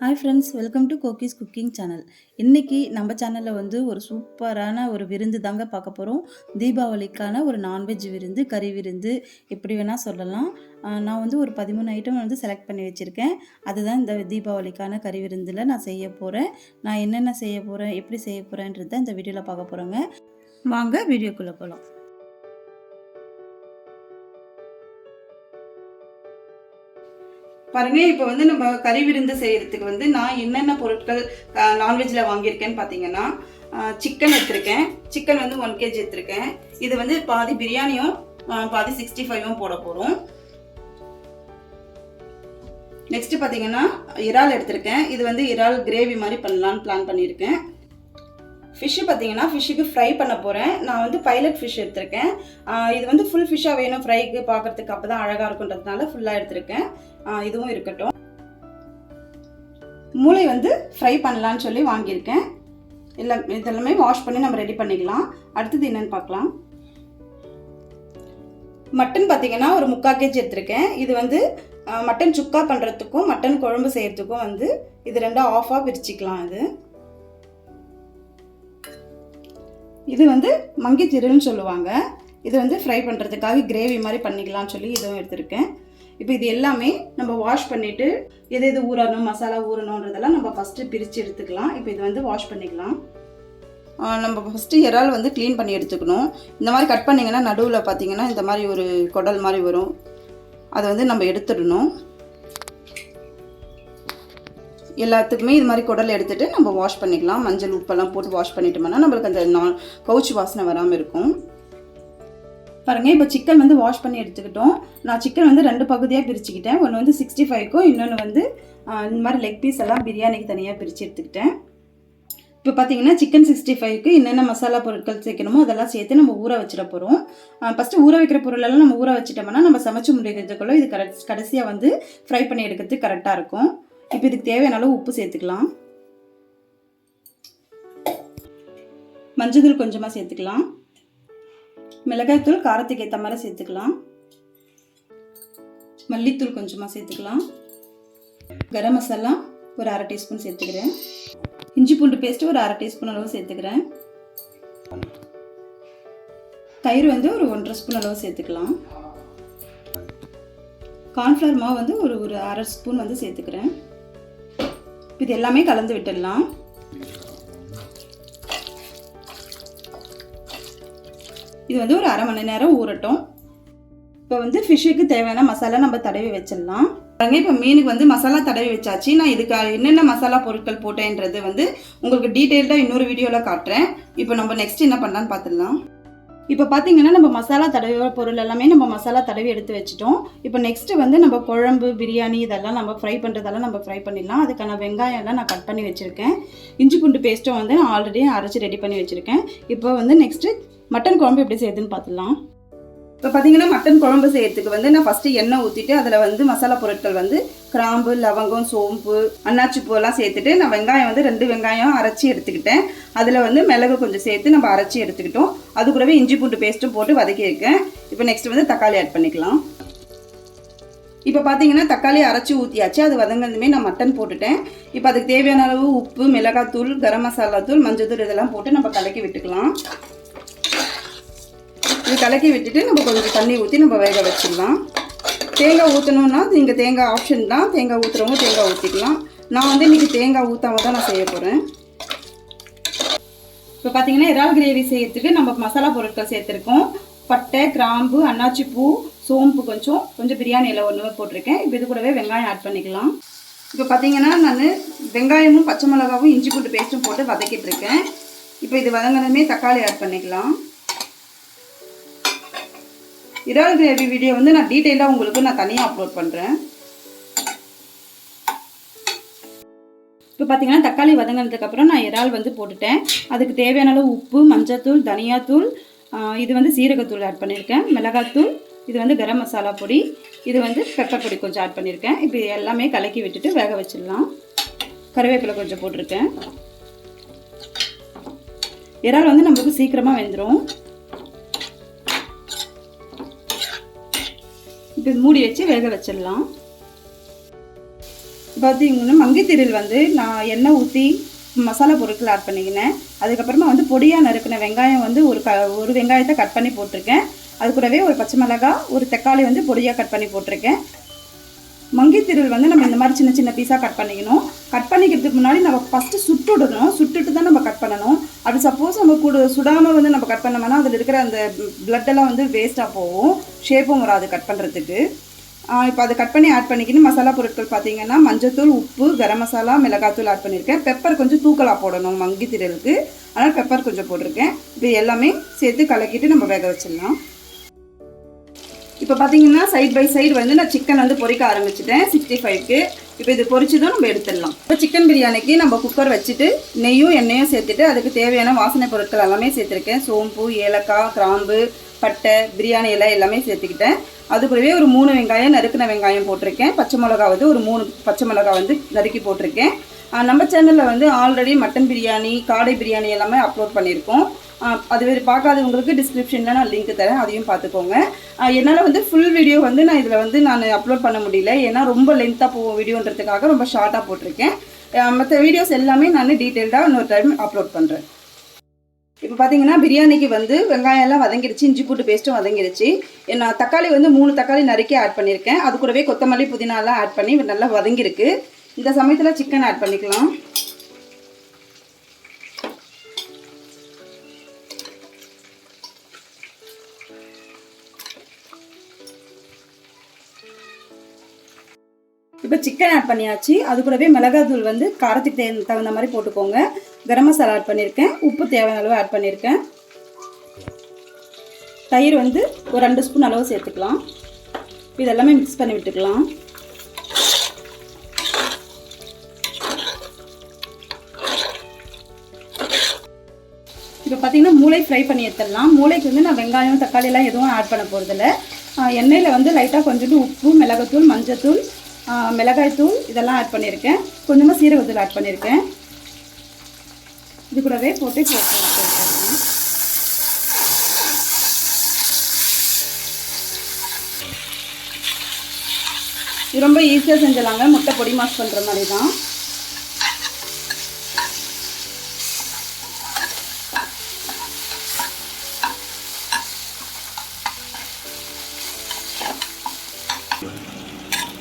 Hi friends, welcome to Kokis Cooking Channel. இன்னைக்கு நம்ம சேனல்ல ஒரு சூப்பரான ஒரு விருந்து தாங்க பார்க்க போறோம். தீபாவளிக்கான ஒரு நான்வெஜ் விருந்து, கறி விருந்து எப்படி வேணா சொல்லலாம். நான் ஒரு 13 ஐட்டம் செலக்ட் பண்ணி வச்சிருக்கேன். அதுதான் இந்த தீபாவளிக்கான கறி விருந்துல நான் செய்ய போறேன். நான் என்னென்ன செய்ய போறேன், எப்படி செய்ய போறேன்றத இந்த வீடியோல பார்க்க போறோங்க. வாங்க வீடியோக்குள்ள போலாம். பாருங்க, இப்போ நம்ம கறி விருந்து செய்யறதுக்கு நான் என்னென்ன பொருட்கள் நான்வெஜ்ல வாங்கியிருக்கேன்னு பார்த்தீங்கன்னா, சிக்கன் எடுத்திருக்கேன். சிக்கன் 1 kg எடுத்திருக்கேன். இது பாதி பிரியாணியும் பாதி 65ம் போட போகிறோம். நெக்ஸ்ட் பார்த்தீங்கன்னா இறால் எடுத்திருக்கேன். இது இறால் கிரேவி மாதிரி பண்ணலான்னு பிளான் பண்ணியிருக்கேன். ஃபிஷ்ஷு பார்த்தீங்கன்னா ஃபிஷ்ஷுக்கு ஃப்ரை பண்ண போகிறேன். நான் பைலட் ஃபிஷ் எடுத்திருக்கேன். இது ஃபுல் ஃபிஷ்ஷாக வேணும் ஃப்ரைக்கு பார்க்குறதுக்கு, அப்போ தான் அழகாக இருக்குன்றதுனால ஃபுல்லாக எடுத்திருக்கேன். இதுவும் இருக்கட்டும். மூளை ஃப்ரை பண்ணலான்னு சொல்லி வாங்கியிருக்கேன். இதெல்லாமே வாஷ் பண்ணி நம்ம ரெடி பண்ணிக்கலாம். அடுத்தது என்னன்னு பார்க்கலாம். மட்டன் பார்த்தீங்கன்னா ஒரு 3/4 kg எடுத்திருக்கேன். இது மட்டன் சுக்கா பண்ணுறதுக்கும் மட்டன் குழம்பு செய்கிறதுக்கும் இது ரெண்டும் ஆஃபாக பிரிச்சுக்கலாம். இது மங்கிச்சிருன்னு சொல்லுவாங்க. இது ஃப்ரை பண்ணுறதுக்காக கிரேவி மாதிரி பண்ணிக்கலாம்னு சொல்லி இதுவும் எடுத்திருக்கேன். இப்போ இது எல்லாமே நம்ம வாஷ் பண்ணிவிட்டு எது ஊறணும், மசாலா ஊறணுன்றதெல்லாம் நம்ம ஃபஸ்ட்டு பிரித்து எடுத்துக்கலாம். இப்போ இது வாஷ் பண்ணிக்கலாம். நம்ம ஃபஸ்ட்டு இறால் க்ளீன் பண்ணி எடுத்துக்கணும். இந்த மாதிரி கட் பண்ணிங்கன்னா நடுவில் பார்த்தீங்கன்னா இந்த மாதிரி ஒரு குடல் மாதிரி வரும். அதை நம்ம எடுத்துடணும். எல்லாத்துக்குமே இது மாதிரி குடல் எடுத்துகிட்டு நம்ம வாஷ் பண்ணிக்கலாம். மஞ்சள் உப்பெல்லாம் போட்டு வாஷ் பண்ணிட்டோம்னா நம்மளுக்கு அந்த கவுச்சி வாசனை வராமல் இருக்கும். பாருங்கள், இப்போ சிக்கன் வாஷ் பண்ணி எடுத்துக்கிட்டோம். நான் சிக்கன் 2 பகுதியாக பிரிச்சுக்கிட்டேன். ஒன்று 65க்கும், இன்னொன்று இந்த மாதிரி லெக் பீஸ் எல்லாம் பிரியாணிக்கு தனியாக பிரித்து எடுத்துக்கிட்டேன். இப்போ பார்த்தீங்கன்னா சிக்கன் 65க்கு என்னென்ன மசாலா பொருட்கள் சேர்க்கணுமோ அதெல்லாம் சேர்த்து நம்ம ஊற வச்சிட போகிறோம். ஃபஸ்ட்டு ஊற வைக்கிற பொருளெல்லாம் நம்ம ஊற வச்சிட்டோம்னா நம்ம சமைச்சு முடிக்கிறதுக்குள்ள இது கடைசியாக ஃப்ரை பண்ணி எடுக்கிறதுக்கு கரெக்டாக இருக்கும். இப்போ இதுக்கு தேவையான அளவு உப்பு சேர்த்துக்கலாம். மஞ்சள் கொஞ்சமாக சேர்த்துக்கலாம். மிளகாய்த்தூள் காரத்துக்கு ஏற்ற மாதிரி சேர்த்துக்கலாம். மல்லித்தூள் கொஞ்சமாக சேர்த்துக்கலாம். கரம் மசாலா ஒரு 1/2 டீஸ்பூன் சேர்த்துக்கிறேன். இஞ்சி பூண்டு பேஸ்ட்டு ஒரு 1/2 டீஸ்பூன் அளவு சேர்த்துக்கிறேன். தயிர் ஒரு 1/2 ஸ்பூன் அளவு சேர்த்துக்கலாம். கார்ன்ஃப்ளவர் மாவு ஒரு 1/2 ஸ்பூன் சேர்த்துக்கிறேன். இது எல்லாமே கலந்து விட்டுடலாம். இது ஒரு 1/2 மணி நேரம் ஊறட்டும். இப்போ ஃபிஷ்ஷுக்கு தேவையான மசாலா நம்ம தடவி வச்சிடலாம். இப்போ மீனுக்கு மசாலா தடவி வச்சாச்சு. நான் இதுக்கு என்னென்ன மசாலா பொருட்கள் போட்டேன்றது உங்களுக்கு டீட்டெயில்டாக இன்னொரு வீடியோவில் காட்டுறேன். இப்போ நம்ம நெக்ஸ்ட் என்ன பண்ணலான்னு பார்த்துடலாம். இப்போ பார்த்தீங்கன்னா நம்ம மசாலா தடவி பொருள் எல்லாமே நம்ம மசாலா தடவி எடுத்து வச்சுட்டோம். இப்போ நெக்ஸ்ட்டு நம்ம குழம்பு பிரியாணி இதெல்லாம் நம்ம ஃப்ரை பண்ணுறதெல்லாம் நம்ம ஃப்ரை பண்ணிடலாம். அதுக்கான வெங்காயம் எல்லாம் நான் கட் பண்ணி வச்சுருக்கேன். இஞ்சி பூண்டு பேஸ்ட்டும் நான் ஆல்ரெடி அரைச்சி ரெடி பண்ணி வச்சுருக்கேன். இப்போ நெக்ஸ்ட்டு மட்டன் குழம்பு எப்படி செய்யுதுன்னு பார்த்துடலாம். இப்போ பார்த்தீங்கன்னா மட்டன் குழம்பு செய்யறதுக்கு நான் ஃபஸ்ட்டு எண்ணெய் ஊற்றிட்டு அதில் மசாலா பொருட்கள் கிராம்பு, லவங்கம், சோம்பு, அன்னாச்சி பூவெல்லாம் சேர்த்துட்டு நான் வெங்காயம் 2 வெங்காயம் அரைச்சி எடுத்துக்கிட்டேன். அதில் மிளகு கொஞ்சம் சேர்த்து நம்ம அரைச்சி எடுத்துக்கிட்டோம். அது கூடவே இஞ்சி பூண்டு பேஸ்ட்டும் போட்டு வதக்கியிருக்கேன். இப்போ நெக்ஸ்ட் தக்காளி ஆட் பண்ணிக்கலாம். இப்போ பார்த்தீங்கன்னா தக்காளி அரைச்சி ஊற்றியாச்சு. அது வதங்கினதுமே நான் மட்டன் போட்டுட்டேன். இப்போ அதுக்கு தேவையான அளவு உப்பு, மிளகாத்தூள், கரம் மசாலா தூள், மஞ்சள் தூள் இதெல்லாம் போட்டு நம்ம கலக்கி விட்டுக்கலாம். இது கலக்கி விட்டுட்டு நம்ம கொஞ்சம் தண்ணி ஊற்றி நம்ம வேக வச்சிடலாம். தேங்காய் ஊற்றணுன்னா நீங்கள் தேங்காய் ஆப்ஷன் தான். தேங்காய் ஊற்றுறவங்க தேங்காய் ஊற்றிக்கலாம். நான் இன்றைக்கி தேங்காய் ஊற்றாம தான் நான் செய்ய போகிறேன். இப்போ பார்த்தீங்கன்னா இறால் கிரேவி செய்யறதுக்கு நம்ம மசாலா பொருட்கள் சேர்த்துருக்கோம். பட்டை, கிராம்பு, அன்னாச்சி பூ, சோம்பு கொஞ்சம் பிரியாணி இலை 1 போட்டிருக்கேன். இப்போ இது கூடவே வெங்காயம் ஆட் பண்ணிக்கலாம். இப்போ பார்த்தீங்கன்னா நான் வெங்காயமும் பச்சை மிளகாவும் இஞ்சி பூண்டு பேஸ்ட்டும் போட்டு வதக்கிட்டு இருக்கேன். இப்போ இது வதங்கினதுமே தக்காளி ஆட் பண்ணிக்கலாம். இறால் கிரேவி வீடியோ நான் டீட்டெயிலாக உங்களுக்கு நான் தனியாக அப்லோட் பண்ணுறேன். இப்போ பார்த்தீங்கன்னா தக்காளி வதங்கினதுக்கப்புறம் நான் இறால் போட்டுட்டேன். அதுக்கு தேவையான அளவு உப்பு, மஞ்சத்தூள், தனியாத்தூள், இது சீரகத்தூள் ஆட் பண்ணியிருக்கேன். மிளகாத்தூள், இது கரம் மசாலா பொடி, இது பெப்பர் பொடி கொஞ்சம் ஆட் பண்ணியிருக்கேன். இப்போ எல்லாமே கலக்கி விட்டுட்டு வேக வச்சிடலாம். கருவேப்பிலை கொஞ்சம் போட்டிருக்கேன். இறால் நம்மளுக்கு சீக்கிரமாக வெந்துடும். இப்போ மூடி வச்சு வேக வச்சிடலாம். பார்த்தீங்கன்னா மங்கித்தீரில் வந்து நான் எண்ணெய் ஊற்றி மசாலா பொருட்கள் ஆட் பண்ணிக்கினேன். அதுக்கப்புறமா வந்து பொடியாக நறுக்கின வெங்காயம் வந்து ஒரு வெங்காயத்தை கட் பண்ணி போட்டிருக்கேன். அது கூடவே ஒரு பச்சை மிளகாய், ஒரு தக்காளி வந்து பொடியாக கட் பண்ணி போட்டிருக்கேன். மங்கித்தீரில் வந்து நம்ம இந்த மாதிரி சின்ன சின்ன பீஸாக கட் பண்ணிக்கணும். கட் பண்ணிக்கிறதுக்கு முன்னாடி நம்ம ஃபஸ்ட்டு சுட்டுடணும். சுட்டுட்டு தான் நம்ம கட் பண்ணணும். அப்படி சப்போஸ் நம்ம சுடாமல் வந்து நம்ம கட் பண்ணோம்னா அதில் இருக்கிற அந்த பிளட்டெல்லாம் வந்து வேஸ்ட்டாக போகும். ஷேப்பும் வராது கட் பண்ணுறதுக்கு. இப்போ அதை கட் பண்ணி ஆட் பண்ணிக்கின்னு மசாலா பொருட்கள் பார்த்தீங்கன்னா மஞ்சத்தூள், உப்பு, கரம் மசாலா, மிளகாத்தூள் ஆட் பண்ணியிருக்கேன். பெப்பர் கொஞ்சம் தூக்கலாக போடணும் மங்கித்தீரலுக்கு, அதனால் பெப்பர் கொஞ்சம் போட்டிருக்கேன். இப்போ எல்லாமே சேர்த்து கலக்கிட்டு நம்ம வேக வச்சிடலாம். இப்போ பார்த்தீங்கன்னா சைட் பை சைடு வந்து நான் சிக்கன் வந்து பொரிக்க ஆரம்பிச்சிட்டேன் 65க்கு. இப்போ இது பொரிச்சதும் நம்ம எடுத்துடலாம். இப்போ சிக்கன் பிரியாணிக்கு நம்ம குக்கர் வச்சுட்டு நெய்யும் எண்ணெயும் சேர்த்துட்டு அதுக்கு தேவையான வாசனை பொருட்கள் எல்லாமே சேர்த்துருக்கேன். சோம்பு, ஏலக்காய், கிராம்பு, பட்டை, பிரியாணி இலை எல்லாமே சேர்த்துக்கிட்டேன். அது கூடவே ஒரு 3 வெங்காயம் நறுக்கின வெங்காயம் போட்டிருக்கேன். பச்சை மிளகா வந்து ஒரு 3 பச்சை மிளகா வந்து நறுக்கி போட்டிருக்கேன். நம்ம சேனலில் வந்து ஆல்ரெடி மட்டன் பிரியாணி, காடை பிரியாணி எல்லாமே அப்லோட் பண்ணியிருக்கோம். அது பார்க்காதவங்களுக்கு டிஸ்கிரிப்ஷனில் நான் லிங்க் தரேன், அதையும் பார்த்துக்கோங்க. என்னால் வந்து ஃபுல் வீடியோ வந்து நான் அப்லோட் பண்ண முடியல, ஏன்னா ரொம்ப லென்த்தாக போகும் வீடியோன்றதுக்காக ரொம்ப ஷார்ட்டாக போட்டிருக்கேன். மற்ற வீடியோஸ் எல்லாமே நான் டீட்டெயில்டாக இன்னொரு டைம் அப்லோட் பண்ணுறேன். இப்போ பார்த்தீங்கன்னா பிரியாணிக்கு வந்து வெங்காயம் எல்லாம் வதங்கிடுச்சு, இஞ்சி பூண்டு பேஸ்ட்டும் வதங்கிடுச்சு. நான் தக்காளி வந்து 3 தக்காளி நறுக்கி ஆட் பண்ணியிருக்கேன். அது கூடவே கொத்தமல்லி, புதினாலாம் ஆட் பண்ணி நல்லா வதங்கிருக்கு. இந்த சமயத்தில் சிக்கன் ஆட் பண்ணிக்கலாம். இப்போ சிக்கன் ஆட் பண்ணியாச்சு. அது கூடவே மிளகாத்தூள் வந்து காரத்துக்கு தகுந்த மாதிரி போட்டுக்கோங்க. கரம் மசாலா ஆட் பண்ணியிருக்கேன். உப்பு தேவையான அளவு ஆட் பண்ணியிருக்கேன். தயிர் வந்து ஒரு 2 ஸ்பூன் அளவு சேர்த்துக்கலாம். இதெல்லாமே மிக்ஸ் பண்ணி விட்டுக்கலாம். இப்போ பார்த்தீங்கன்னா மூளை ஃப்ரை பண்ணி எடுத்துடலாம். மூளைக்கு வந்து நான் வெங்காயம், தக்காளி எல்லாம் எதுவும் ஆட் பண்ண போகிறதில்ல. எண்ணெயில் வந்து லைட்டாக கொஞ்சோண்டு உப்பு, மிளகாத்தூள், மஞ்சத்தூள், மிளகாய்த்தூள் இதெல்லாம் ஆட் பண்ணியிருக்கேன். கொஞ்சமாக சீரகத்தூள் ஆட் பண்ணியிருக்கேன். இது கூடவே போட்டு இது ரொம்ப ஈஸியாக செஞ்சிடலாங்க. முட்டை பொடி மாஸ் பண்ணுற மாதிரி தான்.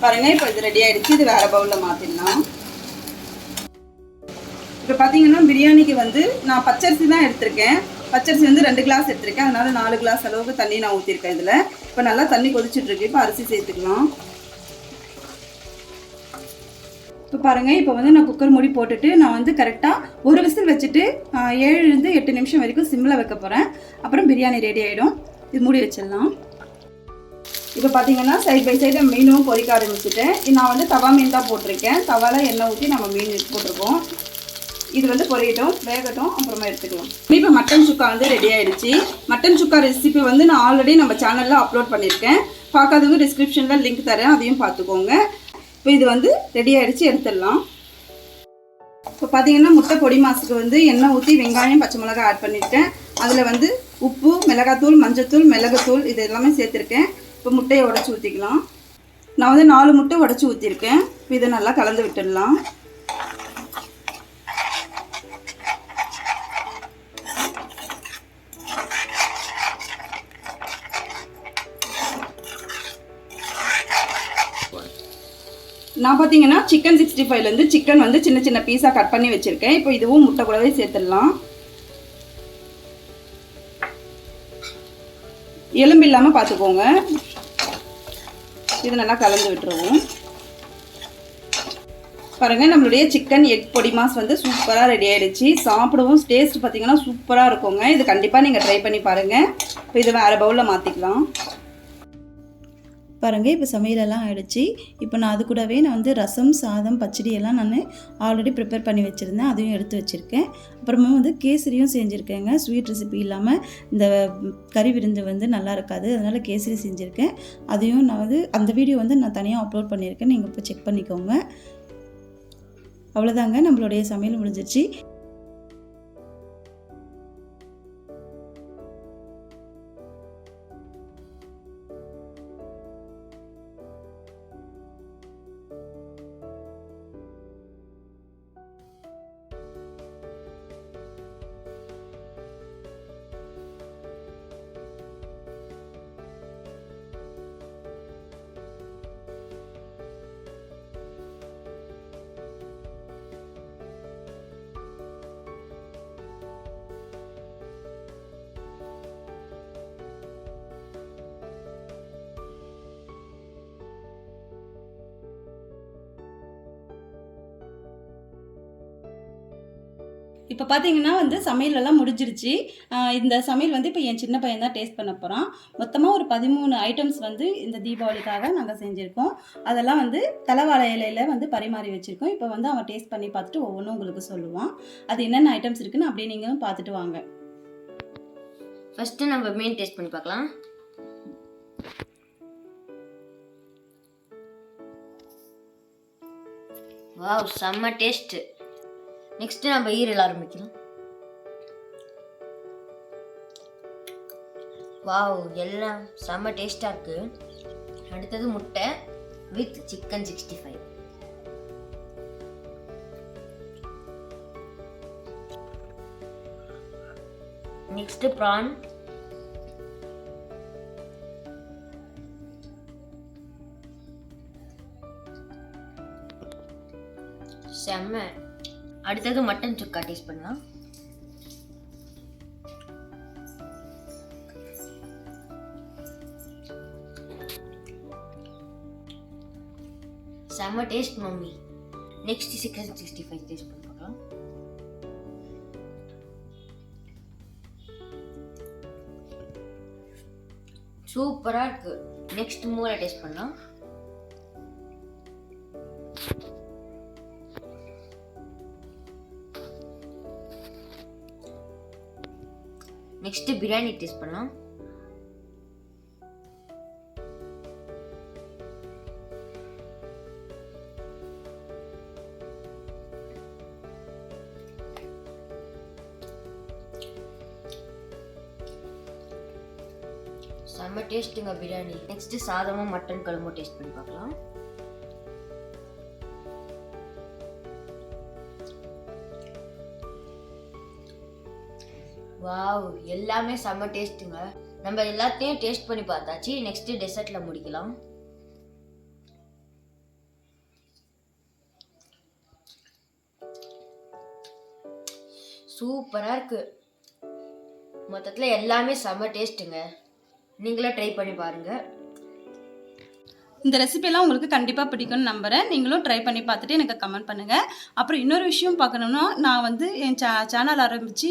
பாருங்க, இப்போ இது ரெடி ஆகிடுச்சு. இது வேறு பவுலில் மாற்றிடலாம். இப்போ பார்த்தீங்கன்னா பிரியாணிக்கு வந்து நான் பச்சரிசி தான் எடுத்திருக்கேன். பச்சரிசி வந்து 2 கிளாஸ் எடுத்திருக்கேன். அதனால் 4 கிளாஸ் அளவுக்கு தண்ணி நான் ஊற்றிருக்கேன். இதில் இப்போ நல்லா தண்ணி கொதிச்சுட்ருக்கு. இப்போ அரிசி சேர்த்துக்கலாம். இப்போ பாருங்கள், இப்போ வந்து நான் குக்கர் மூடி போட்டுட்டு நான் வந்து கரெக்டாக ஒரு விசில் வச்சுட்டு 7 to 8 நிமிஷம் வரைக்கும் சிம்மில் வைக்க போகிறேன். அப்புறம் பிரியாணி ரெடி ஆகிடும். இது மூடி வச்சிடலாம். இப்போ பார்த்தீங்கன்னா சைட் பை சைடு மீனும் பொரிக்க ஆரம்பிச்சுட்டேன். நான் வந்து தவா மீன் தான் போட்டிருக்கேன். தவாவில் எண்ணெய் ஊற்றி நம்ம மீன் போட்டிருக்கோம். இது வந்து பொரியட்டும், வேகட்டும், அப்புறமா எடுத்துக்கலாம். இப்போ மட்டன் சுக்கா வந்து ரெடி ஆகிடுச்சு. மட்டன் சுக்கா ரெசிபி வந்து நான் ஆல்ரெடி நம்ம சேனலில் அப்லோட் பண்ணியிருக்கேன். பார்க்காதவங்க டிஸ்கிரிப்ஷனில் லிங்க் தரேன், அதையும் பார்த்துக்கோங்க. இப்போ இது வந்து ரெடி ஆகிடுச்சு, எடுத்துடலாம். இப்போ பார்த்தீங்கன்னா முட்டை பொடி மாசுக்கு வந்து எண்ணெய் ஊற்றி வெங்காயம், பச்சை மிளகாய் ஆட் பண்ணியிருக்கேன். அதில் வந்து உப்பு, மிளகாத்தூள், மஞ்சத்தூள், மிளகுத்தூள் இது எல்லாமே சேர்த்துருக்கேன். இப்போ முட்டையை உடச்சி ஊற்றிக்கலாம். நான் வந்து 4 முட்டை உடச்சி ஊற்றிருக்கேன். இப்போ இதை நல்லா கலந்து விட்டுடலாம். நான் பார்த்தீங்கன்னா சிக்கன் 65லேருந்து சிக்கன் வந்து சின்ன சின்ன பீஸாக கட் பண்ணி வச்சுருக்கேன். இப்போ இதுவும் முட்டை கூடவே சேர்த்துடலாம். எலும்பு இல்லாமல் பார்த்துக்கோங்க. இது நல்லா கலந்து விட்டுருவோம். பாருங்கள், நம்மளுடைய சிக்கன் எக் பொடி மாஸ் வந்து சூப்பராக ரெடி ஆகிடுச்சு. சாப்பிடவும் டேஸ்ட் பார்த்தீங்கன்னா சூப்பராக இருக்குங்க. இது கண்டிப்பாக நீங்கள் ட்ரை பண்ணி பாருங்கள். இப்போ இது வேறு பவுலில் மாற்றிக்கலாம். பாருங்கள், இப்போ சமையலெல்லாம் ஆகிடுச்சு. இப்போ நான் அது கூடவே நான் வந்து ரசம், சாதம், பச்சடி எல்லாம் நான் ஆல்ரெடி ப்ரிப்பேர் பண்ணி வச்சுருந்தேன். அதையும் எடுத்து வச்சுருக்கேன். அப்புறமா வந்து கேசரியும் செஞ்சுருக்கேங்க. ஸ்வீட் ரெசிபி இல்லாமல் இந்த கறி விருந்து வந்து நல்லா இருக்காது, அதனால் கேசரி செஞ்சுருக்கேன். அதையும் நான் வந்து அந்த வீடியோ வந்து நான் தனியாக அப்லோட் பண்ணியிருக்கேன். நீங்கள் இப்போ செக் பண்ணிக்கோங்க. அவ்வளோதாங்க, நம்மளுடைய சமையல் முடிஞ்சிருச்சு. இப்போ பார்த்தீங்கன்னா வந்து சமையலெல்லாம் முடிஞ்சிருச்சு. இந்த சமையல் வந்து இப்போ என் சின்ன பையன் தான் டேஸ்ட் பண்ண போகிறான். மொத்தமாக ஒரு 13 ஐட்டம்ஸ் வந்து இந்த தீபாவளிக்காக நாங்கள் செஞ்சுருக்கோம். அதெல்லாம் வந்து தலைவாழை இலையில் வந்து பரிமாறி வச்சுருக்கோம். இப்போ வந்து அவன் டேஸ்ட் பண்ணி பார்த்துட்டு ஒவ்வொன்றும் உங்களுக்கு சொல்லுவான். அது என்னென்ன ஐட்டம்ஸ் இருக்குன்னு அப்படியே நீங்களும் பார்த்துட்டு வாங்க. ஃபஸ்ட்டு நம்ம மீன் டேஸ்ட் பண்ணி பார்க்கலாம். வாவ், செம்ம டேஸ்ட். நெக்ஸ்ட் நம்ம ஈரல் ஆரம்பிக்கலாம். வாவ், எல்லாம் செம்ம டேஸ்டா இருக்கு. அடுத்தது முட்டை வித் சிக்கன் 65. Next PRAN. செம்ம. அடுத்தது மட்டன் சுக்கா டேஸ்ட் பண்ணலாம். செம்ம taste mummy. Next chicken 65 taste பண்ணி பார்க்கலாம். சூப்பரா இருக்கு. நெக்ஸ்ட் மூளை டேஸ்ட் பண்ணலாம். நெக்ஸ்ட் பிரியாணி டேஸ்ட் பண்ணலாம். செம்ம டேஸ்ட்டுங்க பிரியாணி. நெக்ஸ்ட் சாதமும் மட்டன் குழம்பும் டேஸ்ட் பண்ணி பார்க்கலாம். வாவ், எல்லாமே செம்ம டேஸ்ட்டுங்க. நம்ம எல்லாத்தையும் டேஸ்ட் பண்ணி பார்த்தாச்சு. நெக்ஸ்ட் டெசர்ட்ல முடிக்கலாம். சூப்பரா இருக்கு. மொத்தத்துல எல்லாமே செம்ம டேஸ்ட்டுங்க. நீங்களே ட்ரை பண்ணி பாருங்க. இந்த ரெசிபியெல்லாம் உங்களுக்கு கண்டிப்பாக பிடிக்கும்னு நம்புகிறேன். நீங்களும் ட்ரை பண்ணி பார்த்துட்டு எனக்கு கமெண்ட் பண்ணுங்கள். அப்புறம் இன்னொரு விஷயம் பார்க்கணுன்னா, நான் வந்து என் சேனல் ஆரம்பித்து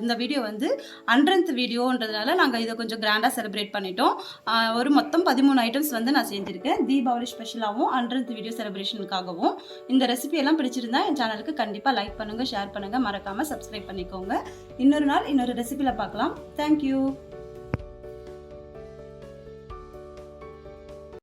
இந்த வீடியோ வந்து 100th வீடியோன்றதுனால நாங்கள் இதை கொஞ்சம் கிராண்டாக செலிப்ரேட் பண்ணிட்டோம். ஒரு மொத்தம் 13 ஐட்டம்ஸ் வந்து நான் செஞ்சுருக்கேன். தீபாவளி ஸ்பெஷலாகவும் 100th வீடியோ செலிப்ரேஷனுக்காகவும். இந்த ரெசிபியெல்லாம் பிடிச்சிருந்தா என் சேனலுக்கு கண்டிப்பாக லைக் பண்ணுங்கள், ஷேர் பண்ணுங்கள், மறக்காமல் சப்ஸ்கிரைப் பண்ணிக்கோங்க. இன்னொரு நாள் இன்னொரு ரெசிபியில் பார்க்கலாம். தேங்க்யூ.